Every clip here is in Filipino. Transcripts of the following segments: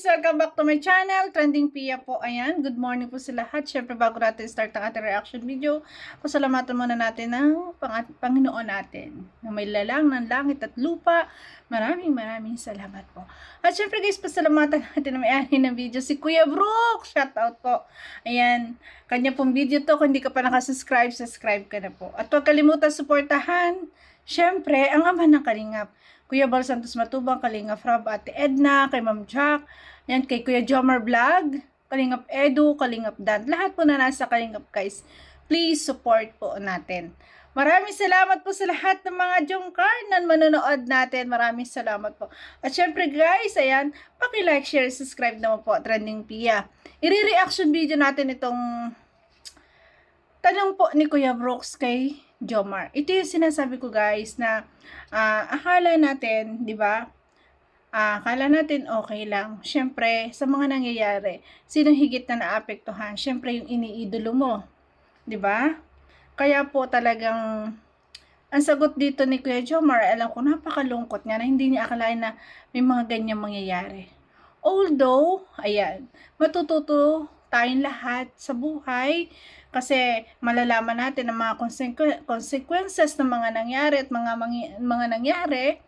Welcome back to my channel, Trending Pia po. Ayan, good morning po sa lahat. Siyempre, bago natin start ang ating reaction video, pasalamatan muna natin ng Panginoon natin na may lalang ng langit at lupa. Maraming salamat po. At siyempre guys, pasalamatan natin na may-ari ng video, si Kuya Brooke. Shout out po. Ayan, kanya pong video to. Kung hindi ka pa nakasubscribe, subscribe ka na po. At huwag kalimutan suportahan, siyempre, ang ama ng Kalingap, Kuya Bal Santos Matubang, Kalingap Rob, Ate Edna, kay Ma'am Jack, yan, kay Kuya Jomar Vlog, Kalingap Edu, Kalingap Dan, lahat po na nasa Kalingap guys, please support po natin. Maraming salamat po sa lahat ng mga Jomcar na manonood natin, maraming salamat po. At syempre guys, ayan, paki-like, share, subscribe naman po, Trending Pia. I-reaction video natin itong tanong po ni Kuya Brooks kay Jomar. Ito yung sinasabi ko guys na akala natin, di ba? Akala natin okay lang. Syempre, sa mga nangyayari, sinong higit na naapektuhan? Syempre, yung iniidolo mo. Di ba? Kaya po talagang ang sagot dito ni Kuya Jomar, alam ko napakalungkot niya na hindi niya akalain na may mga ganyang mangyayari. Although, ayan, matututo tayong lahat sa buhay kasi malalaman natin ang mga consequences ng mga nangyari at mga nangyari,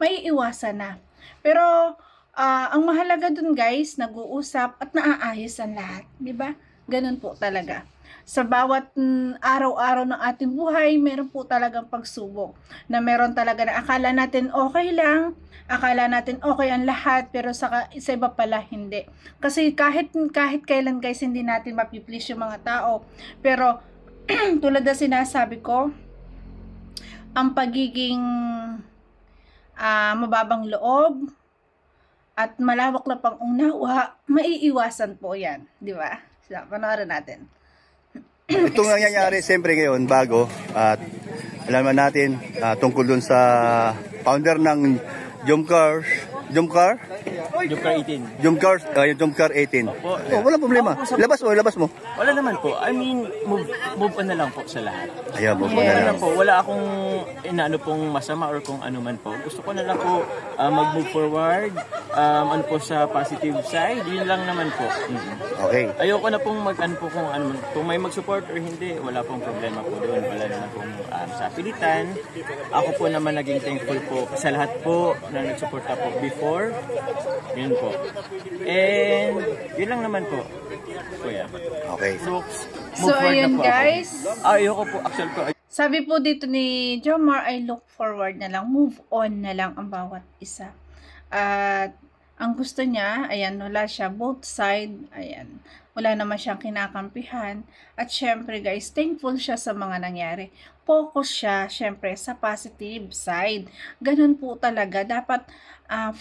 may iwasan na. Pero ang mahalaga dun guys, nag-uusap at naaayos ang lahat, di ba? Ganun po talaga. Sa bawat araw-araw ng ating buhay, meron po talagang pagsubok na meron talaga na akala natin okay lang, akala natin okay ang lahat, pero sa iba pala hindi. Kasi kahit kailan guys, hindi natin mapiplease yung mga tao. Pero tulad na sinasabi ko, ang pagiging mababang loob at malawak na pang-unawa, maiiwasan po yan, di ba? So, panoorin natin. Itong nangyayari siyempre ngayon bago at alaman natin tungkol dun sa founder ng Jomcar 18. Jomcar 18. Opo, walang problema. Labas mo. Wala naman po. I mean, move on na lang po sa lahat. Ayan, move on na lang. Po. Wala akong inaano pong masama or kung ano man po. Gusto ko na lang po mag-move forward. Ano po sa positive side, yun lang naman po. Okay. Ayoko na pong mag-ano po kung may mag-support or hindi, wala pong problema po doon. Wala naman pong sa pilitan. Ako po naman naging thankful po sa lahat po na nag-suporta po before. Yun po. And yun lang naman po. Kuya. Okay. So ayun guys. Ayoko po actually po. Sabi po dito ni Jomar ay look forward na lang, move on na lang ang bawat isa. At ang gusto niya, ayan, wala siya both side, ayan. Wala naman siyang kinakampihan. At syempre guys, thankful siya sa mga nangyari. Focus siya syempre sa positive side. Ganun po talaga dapat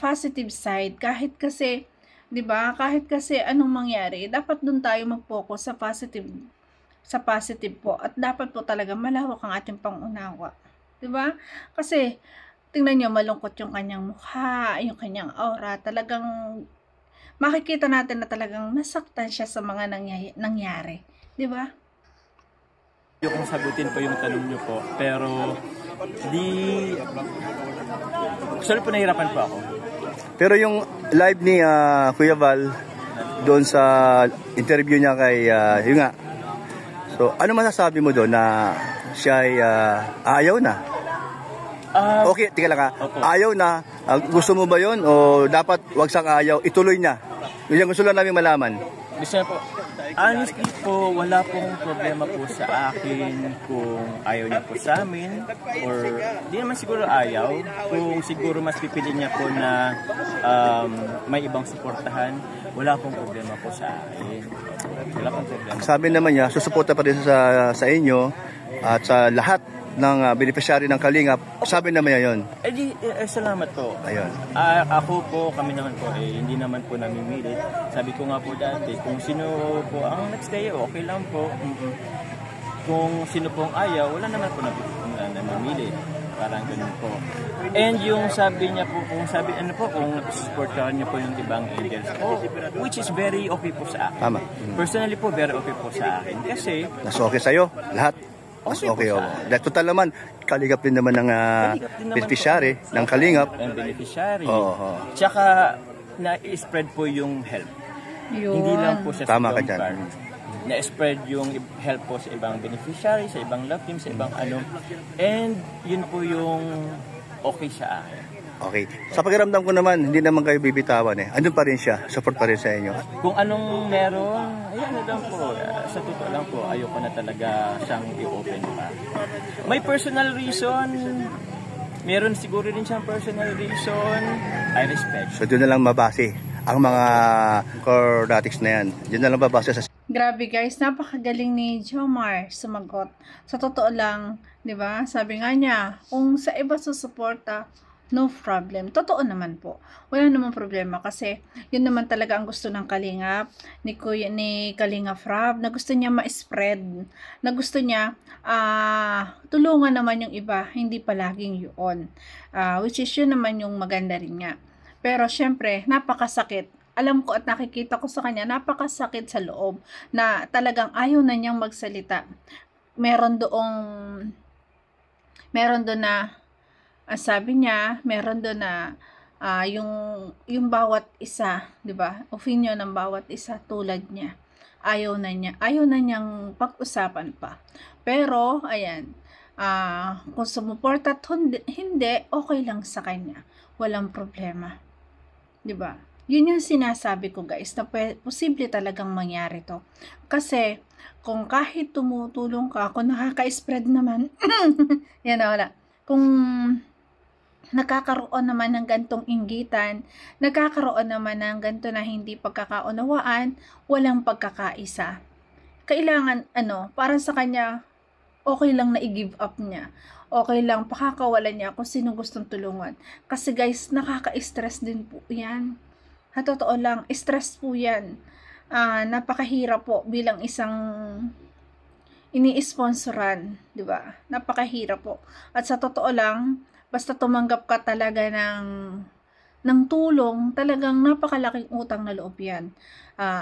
positive side kahit kasi 'di ba? Kahit kasi anong mangyari, dapat doon tayo mag-focus sa positive po at dapat po talaga malawak ang ating pangunawa. 'Di ba? Kasi tingnan niyo malungkot yung kanyang mukha, yung kanyang aura, talagang makikita natin na talagang nasaktan siya sa mga nangyari. 'Di ba? Yung sagutin po yung tanong niyo po, pero actually po nahirapan po ako. Pero yung live ni Kuya Val doon sa interview niya kay yun nga. So, ano masasabi mo doon na siya ay ayaw na? Okay, tika lang ayaw na. Gusto mo ba yun? O dapat wag sang ayaw, ituloy niya? Yung gusto lang namin malaman. Gusto na po. Honestly po, wala pong problema po sa akin kung ayaw niya po sa amin or di naman siguro ayaw. Kung siguro mas pipili niya po na may ibang suportahan, wala pong problema po sa akin. Wala pong problema. Sabi naman niya, susuporta pa rin sa inyo at sa lahat ng beneficiary ng Kalingap. Sabi naman niya yun. Salamat po. Ayun. Ako po, kami naman po, hindi naman po namimilit. Sabi ko nga po dati, kung sino po ang next day, okay lang po. Kung sino pong ayaw, wala naman po namimilit. Parang ganun po. And yung sabi niya po, kung supportahan niya po yung ibang angels po, which is very okay po sa akin. Tama. Personally po, very okay po sa akin. Kasi, mas okay sa'yo, lahat. Mas okay. Dahil total naman, Kalingap din naman ng beneficiary ng Kalingap. Ang beneficiary. Oo. Tsaka, na-spread po yung help. Yun. Hindi lang po siya Tama sa ka Jom dyan. Car. Na-spread yung help po sa ibang beneficiary, sa ibang love team, sa ibang ano. And yun po yung okay sa akin. Okay. Sa pakiramdam ko naman, hindi naman kayo bibitawan eh. Andun pa rin siya. Support pa rin sa inyo. Kung anong meron, ayan na lang po. Sa totoo lang po, ayoko na talaga siyang i-open pa. May personal reason, meron siguro din siyang personal reason, I respect. So doon na lang mabase ang mga Cordatics na yan. Doon na lang mabase sa... Grabe guys, napakagaling ni Jomar sumagot. Sa totoo lang, 'di ba? Sabi nga niya, kung sa iba susuporta, no problem. Totoo naman po. Wala namang problema kasi yun naman talaga ang gusto ng Kalingap ni Kalingap Rob, na gusto niya ma-spread, na gusto niya tulungan naman yung iba, hindi palaging yun. Which is yun naman yung maganda rin nga. Pero syempre, napakasakit. Alam ko at nakikita ko sa kanya, napakasakit sa loob na talagang ayaw na niyang magsalita. Meron doon na sabi niya, meron doon na yung bawat isa, 'di ba? Opinion ng bawat isa tulad niya. Ayaw na niyang pag-usapan pa. Pero ayan, kung sumuporta at hindi, okay lang sa kanya. Walang problema. 'Di ba? Yun yung sinasabi ko guys, na posible talagang mangyari to. Kasi, kung kahit tumutulong ka, kung nakaka-spread naman, yan na wala. Kung nakakaroon naman ng gantong inggitan, nagkakaroon naman ng ganto na hindi pagkakaunawaan, walang pagkakaisa. Kailangan, para sa kanya, okay lang na i-give up niya. Okay lang, pakakawalan niya kung sino gustong tulungan. Kasi guys, nakaka-stress din po yan. Sa totoo lang, stress po yan. Napakahirap po bilang isang ini-sponsoran, di ba? Napakahirap po. At sa totoo lang, basta tumanggap ka talaga ng tulong, talagang napakalaking utang na loob yan.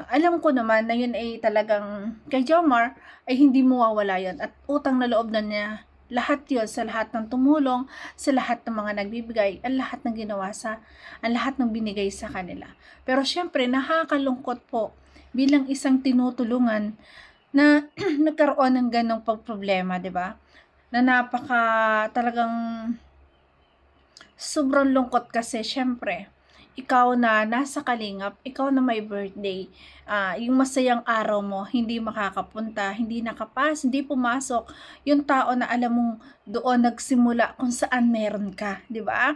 Alam ko naman na yun ay talagang, kay Jomar, ay hindi mawawala yun. At utang na loob na niya, lahat yun, sa lahat ng tumulong, sa lahat ng mga nagbibigay, ang lahat ng ginawa ang lahat ng binigay sa kanila. Pero syempre, nakakalungkot po bilang isang tinutulungan na nagkaroon ng ganong pagproblema, di ba? Na talagang sobrang lungkot kasi syempre, ikaw na nasa Kalingap, ikaw na may birthday, yung masayang araw mo, hindi makakapunta, hindi nakapas, hindi pumasok, yung tao na alam mong doon nagsimula kung saan meron ka, di ba?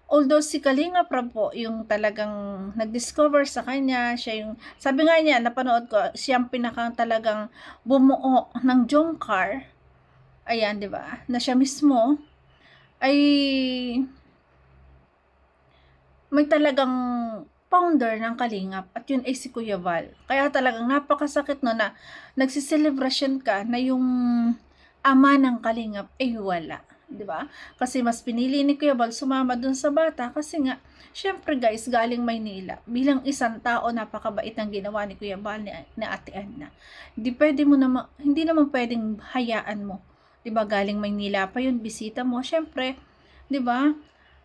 Although si Kalingap Rob po, yung talagang nag-discover sa kanya, siya yung, sabi nga niya, napanood ko, siyang pinakang talagang bumuo ng Jom Car, ayan, di ba? Na siya mismo, ay may talagang founder ng Kalingap at yun ay si Kuya Val. Kaya talagang napakasakit no na nagsiselebrasyon ka na yung ama ng Kalingap ay wala. Diba? Kasi mas pinili ni Kuya Val sumama dun sa bata kasi nga, syempre guys, galing Maynila. Bilang isang tao, napakabait ang ginawa ni Kuya Val ni Ate Anna. Hindi naman pwedeng hayaan mo. Diba? Galing Maynila pa yun, bisita mo. Syempre, diba?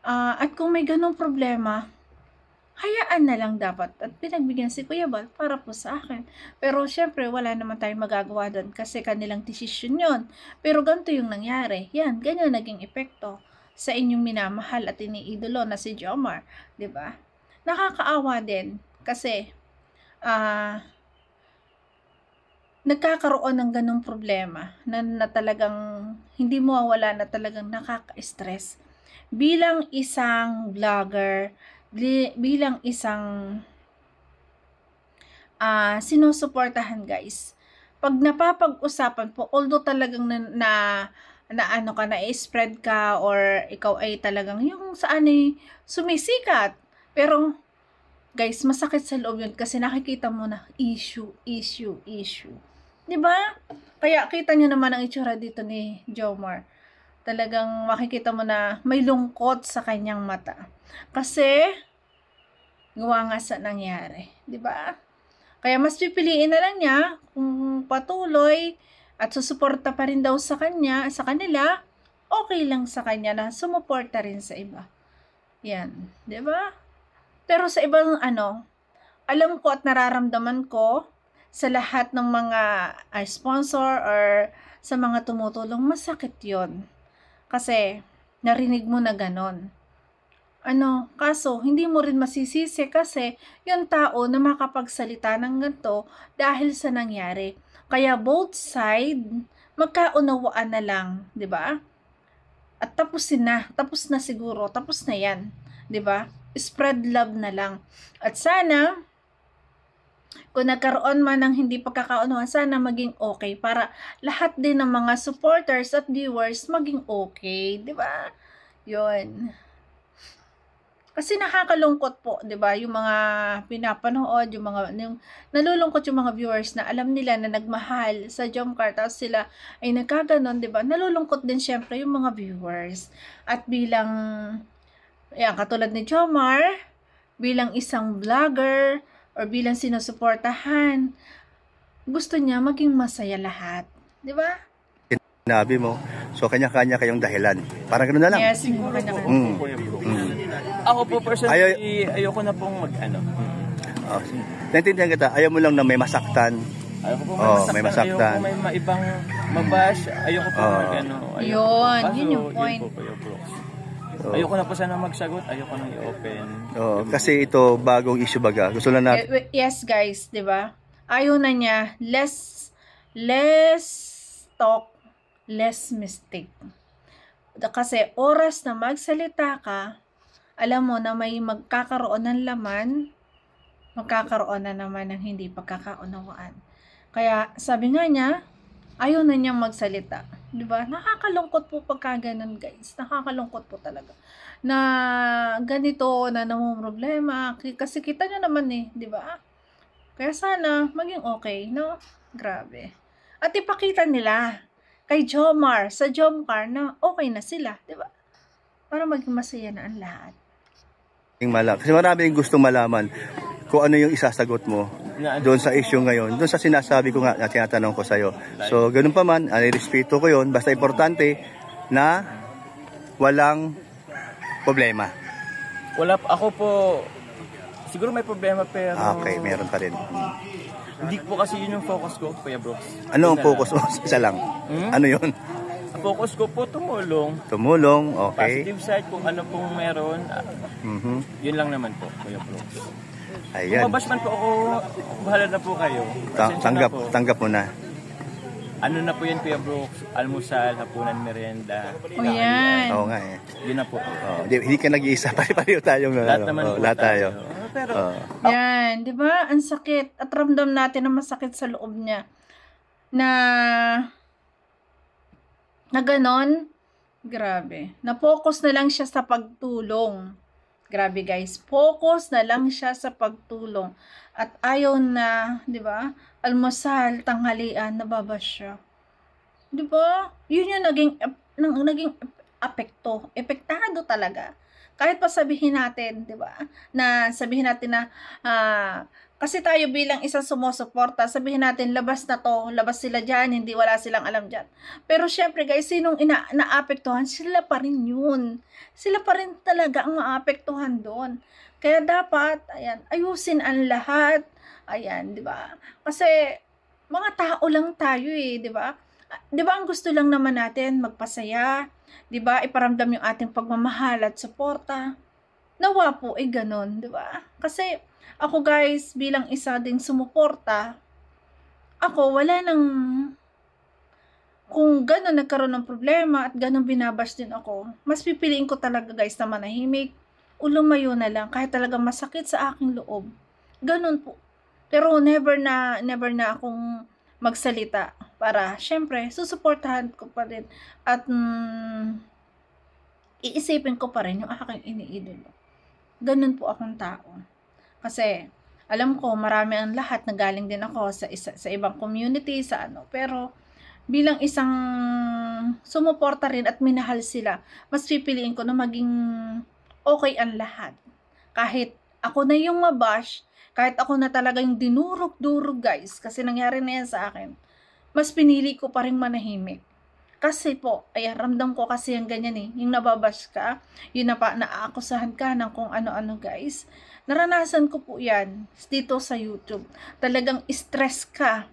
At kung may ganong problema, hayaan na lang dapat at pinagbigyan si Kuya Val para po sa akin. Pero syempre wala naman tayong magagawa doon kasi kanilang desisyon yun. Pero ganito yung nangyari. Yan, ganyan naging epekto sa inyong minamahal at iniidolo na si Jomar. Diba? Nakakaawa din kasi nagkakaroon ng ganong problema na talagang hindi mawawala, na talagang nakaka-stress. Bilang isang vlogger, bilang isang sinusuportahan guys, pag napapag-usapan po, although talagang na-spread ka or ikaw ay talagang yung saan ay sumisikat, pero guys, masakit sa loob yun kasi nakikita mo na issue. Diba? Kaya kita nyo naman ang itsura dito ni Jomar. Talagang makikita mo na may lungkot sa kanyang mata. Kasi, gawa nga sa nangyari. Diba? Kaya mas pipiliin na lang niya kung patuloy at susuporta pa rin daw sa kanila, okay lang sa kanya na sumuporta rin sa iba. Yan. Diba? Pero sa ibang alam ko at nararamdaman ko sa lahat ng mga sponsor or sa mga tumutulong, masakit yon. Kasi narinig mo na ganon. Kaso hindi mo rin masisisi kasi yung tao na makapagsalita ng ganito dahil sa nangyari. Kaya both side, magkaunawaan na lang, 'di ba? At tapos na siguro, tapos na 'yan, 'di ba? Spread love na lang. At sana kung nagkaroon man ng hindi pagkakaunawaan, sana maging okay para lahat din ng mga supporters at viewers maging okay, 'di ba? 'Yon. Kasi nakakalungkot po, 'di ba? Yung mga pinapanood, yung nalulungkot yung mga viewers na alam nila na nagmahal sa Jomcar tapos sila ay nagkaganon, 'di ba? Nalulungkot din syempre yung mga viewers. At bilang katulad ni Jomar, bilang isang vlogger or bilang sinusuportahan, gusto niya maging masaya lahat, 'di ba? Sinabi mo, so kanya-kanya kayong dahilan. Parang gano'n na lang. Yes, kanya-kanya. Ako po personally, ayoko na pong Naintindihan kita, ayaw mo lang na may masaktan. Ayoko po may masaktan. Ayoko may maibang mabash. Ayoko po Yun yung point. Ayoko na po sana magsagot. Ayoko nang i-open. Kasi ito, bagong issue baga. Gusto lang natin. Yes guys, 'di ba? Ayaw na niya, less talk, less mistake. Kasi oras na magsalita ka, alam mo na may magkakaroon ng laman, magkakaroon na naman ng hindi pagkakaunawaan. Kaya sabi nga niya, ayaw na niyang magsalita. 'Di ba? Nakakalungkot po pagka ganun, guys. Nakakalungkot po talaga. Na ganito na namumroblema kasi kita niyo naman 'di ba? Kaya sana maging okay, no? Grabe. At ipakita nila kay Jomar, sa Jomcar na okay na sila, 'di ba? Para maging masaya na ang lahat. Kasi marami yung gustong malaman kung ano yung isasagot mo doon sa issue ngayon, doon sa sinasabi ko nga na tinatanong ko sa'yo. So, ganun pa man, respeto ko yun, basta importante na walang problema. Ako po, siguro may problema pero... Okay, meron pa rin. Hindi po kasi yun yung focus ko, Kuya Brooks. Ano ang focus mo? Isa lang. Ano yun? Focus ko po tumulong. Tumulong, okay. Positive side kung ano pong meron. Yun lang naman po, Kuya Brooks. Ayan. Kung mabash man po ako, bahala na po kayo. Tanggap mo na. Ano na po yan, Kuya Brooks? Almusal, hapunan, merienda. Yan. Oo nga eh. Yun na po. Hindi ka nag-iisa, pare-pareho tayong lahat naman po lahat tayo. Pero, yan, 'di ba? Ang sakit at ramdam natin na masakit sa loob niya. Na ganon, grabe. Na-focus na lang siya sa pagtulong. Grabe guys, focus na lang siya sa pagtulong. At ayaw na, 'di ba? Almusal, tanghalian, nababash siya. 'Di ba? Yun yung naging apekto. Epektado talaga. Kahit pa sabihin natin, 'di ba? Na sabihin natin na kasi tayo bilang isang sumusuporta, sabihin natin labas na to, labas sila diyan, hindi wala silang alam diyan. Pero syempre guys, sinong naapektuhan, sila pa rin 'yun. Sila pa rin talaga ang maapektuhan doon. Kaya dapat, ayusin ang lahat. Ayan, 'di ba? Kasi mga tao lang tayo 'di ba? 'Di ba ang gusto lang naman natin magpasaya, 'di ba? Iparamdam yung ating pagmamahal at suporta. Nawa po ganon, 'di ba? Kasi ako guys, bilang isa ding sumuporta, ako wala nang kung gano'n nagkaroon ng problema at gano'n binabash din ako, mas pipiliin ko talaga guys na manahimik o lumayo na lang kahit talaga masakit sa aking loob. Gano'n po. Pero never na akong magsalita para syempre susuportahan ko pa rin at iisipin ko pa rin yung aking iniidolo. Ganun po akong tao. Kasi alam ko marami ang lahat na galing din ako sa ibang community pero bilang isang sumuporta rin at minahal sila, mas pipiliin ko na maging okay ang lahat. Kahit ako na yung mabash, kahit ako na talaga yung dinurog-durog guys, kasi nangyari na yan sa akin, mas pinili ko pa rin manahimik. Kasi po, ayan, ramdam ko kasi yung ganyan eh. Yung nababash ka, yung naaakusahan ka ng kung ano-ano guys. Naranasan ko po yan dito sa YouTube. Talagang stress ka.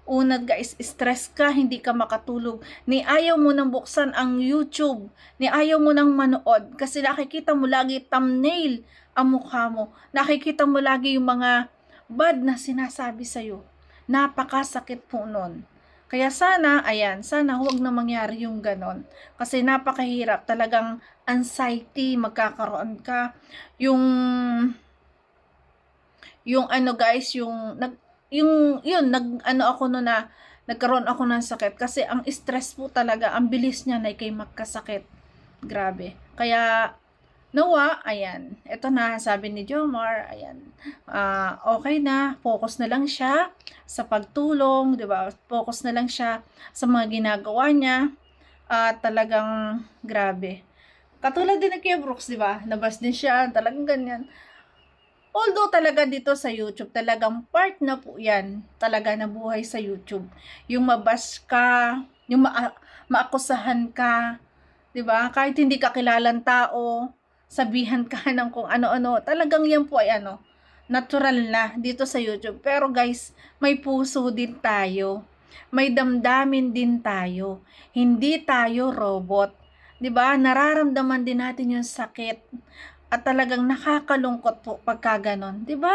Una guys, stress ka, hindi ka makatulog. Ni ayaw mo nang buksan ang YouTube. Ni ayaw mo nang manood. Kasi nakikita mo lagi thumbnail ang mukha mo. Nakikita mo lagi yung mga bad na sinasabi sa'yo. Napakasakit po nun. Kaya sana, ayan, sana huwag na mangyari yung ganon. Kasi napakahirap, talagang anxiety, magkakaroon ka. Yung ano guys, nagkaroon ako ng sakit. Kasi ang stress po talaga, ang bilis niya na kay magkasakit. Grabe. Kaya, nawa, ayan, ito na, sabi ni Jomar, ayan, okay na, focus na lang siya sa pagtulong, di ba? Focus na lang siya sa mga ginagawa niya, talagang grabe. Katulad din ng Kuya Brooks, di ba? Nabas din siya, talagang ganyan. Although talaga dito sa YouTube, talagang part na po yan, talaga na buhay sa YouTube. Yung mabas ka, yung maakusahan ka, di ba? Kahit hindi ka kilalang tao, sabihan ka ng kung ano-ano. Talagang yan po ay natural na dito sa YouTube. Pero guys, may puso din tayo. May damdamin din tayo. Hindi tayo robot. 'Di ba? Nararamdaman din natin yung sakit. At talagang nakakalungkot po pagka ganon. 'Di ba?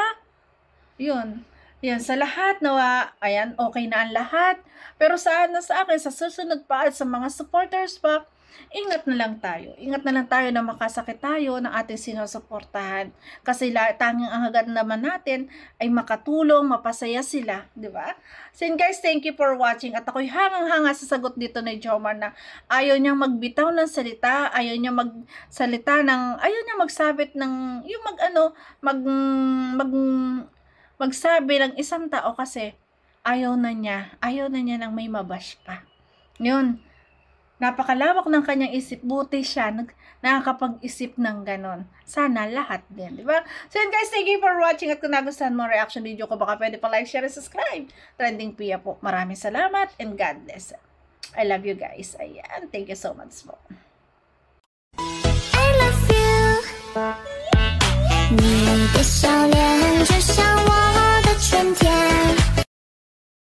Yun. Yan, sa lahat nawa, ayan, okay na ang lahat. Pero sa akin, sa susunod pa at sa mga supporters pa, ingat na lang tayo. Ingat na lang tayo na makasakit tayo ng ating sinusuportahan. Kasi tanging ang hagad naman natin ay makatulong, mapasaya sila. Di ba? So guys, thank you for watching. At ako'y hangang-hanga sa sagot dito ni Jomar na ayaw niyang magbitaw ng salita, ayaw niya ayaw niya magsabit ng, yung magsabi ng isang tao kasi ayaw na niya nang may mabash pa. Yun. Napakalawak ng kanyang isip, buti siya nakakapag-isip ng ganon. Sana lahat din, di ba? So yun guys, thank you for watching at kung nagustuhan mo ang reaction video ko, baka pwede pa like, share, and subscribe. Trending Pia po. Maraming salamat and God bless. I love you guys. Ayan, thank you so much po. I love you. 你的笑脸就像我的春天。